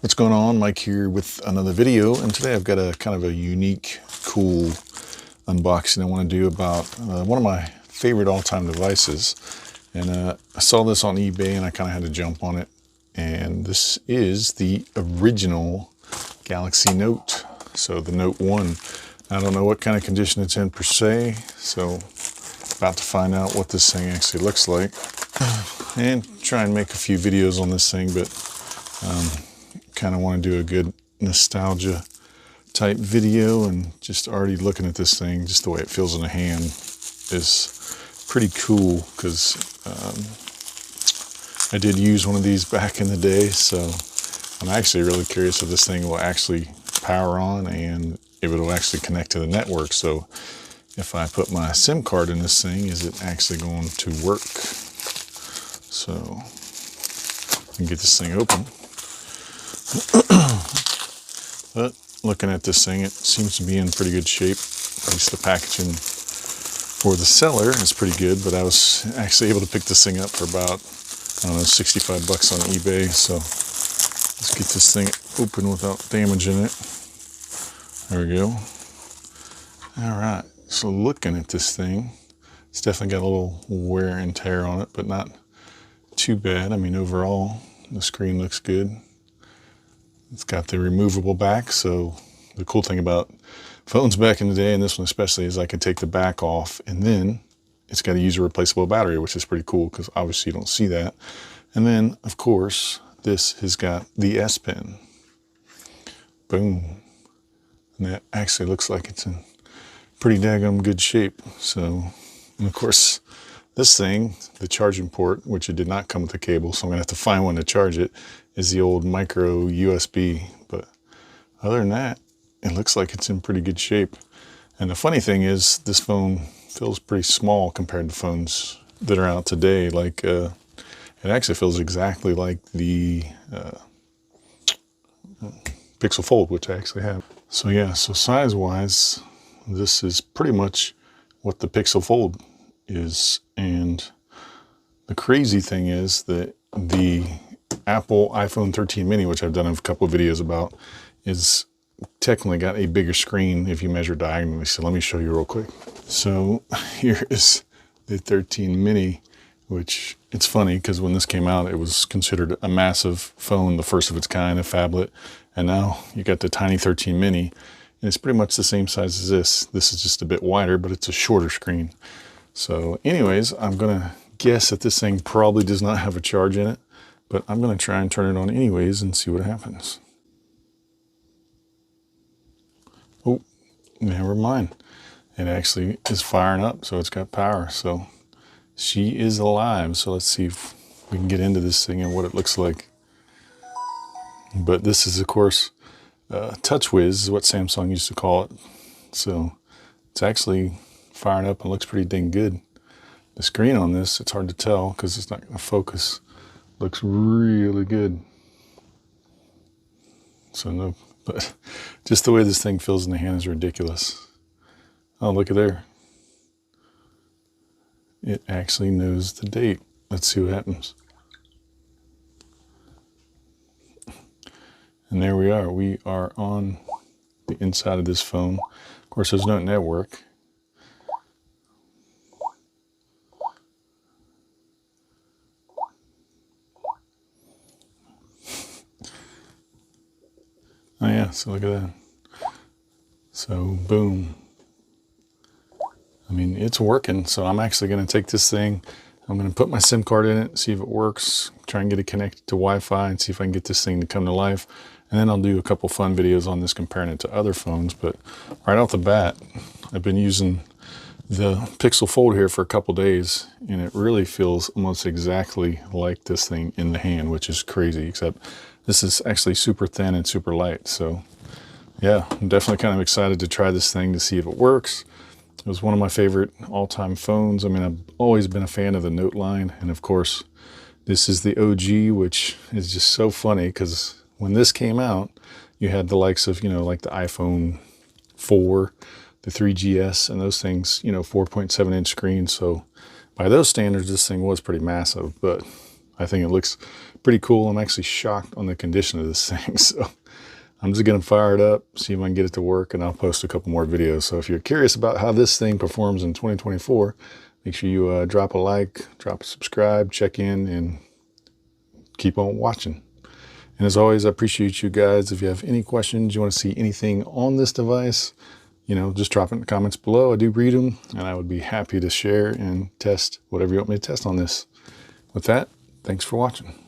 What's going on? Mike here with another video, and today I've got a kind of a unique, cool unboxing I want to do about one of my favorite all-time devices. And I saw this on eBay and I kind of had to jump on it. And this is the original Galaxy Note. So the Note 1. I don't know what kind of condition it's in per se, so about to find out what this thing actually looks like. And try and make a few videos on this thing, but kind of want to do a good nostalgia type video, and just already looking at this thing, just the way it feels in the hand is pretty cool, because I did use one of these back in the day, so I'm actually really curious if this thing will actually power on and if it will actually connect to the network. So if I put my SIM card in this thing, is it actually going to work? So I can get this thing open. But looking at this thing, it seems to be in pretty good shape. At least the packaging for the seller is pretty good, but I was actually able to pick this thing up for about, I don't know, 65 bucks on eBay. So let's get this thing open without damaging it. There we go. All right, so looking at this thing, it's definitely got a little wear and tear on it, but not too bad. I mean, overall, the screen looks good. It's got the removable back, so the cool thing about phones back in the day, and this one especially, is I can take the back off, and then it's got a user replaceable battery, which is pretty cool because obviously you don't see that. And then, of course, this has got the S Pen. Boom. And that actually looks like it's in pretty daggum good shape. So, and of course, this thing, the charging port, which it did not come with a cable, so I'm gonna have to find one to charge it, is the old micro USB. But other than that, it looks like it's in pretty good shape. And the funny thing is, this phone feels pretty small compared to phones that are out today. Like, it actually feels exactly like the Pixel Fold, which I actually have. So yeah, so size-wise, this is pretty much what the Pixel Fold is. And the crazy thing is that the Apple iPhone 13 mini, which I've done a couple of videos about, is technically got a bigger screen if you measure diagonally. So let me show you real quick. So here is the 13 mini, which it's funny because when this came out, it was considered a massive phone, the first of its kind, a phablet. And now you got the tiny 13 mini, and it's pretty much the same size as this. This is just a bit wider, but it's a shorter screen. So anyways, I'm gonna guess that this thing probably does not have a charge in it, but I'm gonna try and turn it on anyways and see what happens. Oh, never mind. It actually is firing up, so it's got power. So she is alive. So let's see if we can get into this thing and what it looks like. But this is, of course, TouchWiz is what Samsung used to call it. So it's actually firing up and looks pretty dang good. The screen on this, it's hard to tell because it's not going to focus. Looks really good. So no, but just the way this thing feels in the hand is ridiculous. Oh, look at there. It actually knows the date. Let's see what happens. And there we are. We are on the inside of this phone. Of course, there's no network. Oh yeah, so look at that. So boom. I mean, it's working. So I'm actually going to take this thing, I'm going to put my SIM card in it, see if it works, try and get it connected to Wi-Fi and see if I can get this thing to come to life. And then I'll do a couple fun videos on this, comparing it to other phones. But right off the bat, I've been using the Pixel Fold here for a couple days, and it really feels almost exactly like this thing in the hand, which is crazy, except this is actually super thin and super light. So yeah, I'm definitely kind of excited to try this thing to see if it works. It was one of my favorite all-time phones. I mean, I've always been a fan of the Note line. And of course, this is the OG, which is just so funny because when this came out, you had the likes of, you know, like the iPhone 4, the 3GS, and those things, you know, 4.7-inch screen. So by those standards, this thing was pretty massive. But I think it looks pretty cool. I'm actually shocked on the condition of this thing. So I'm just going to fire it up, see if I can get it to work, and I'll post a couple more videos. So if you're curious about how this thing performs in 2024, make sure you drop a like, drop a subscribe, check in, and keep on watching. And as always, I appreciate you guys. If you have any questions, you want to see anything on this device, just drop it in the comments below. I do read them, and I would be happy to share and test whatever you want me to test on this. With that, thanks for watching.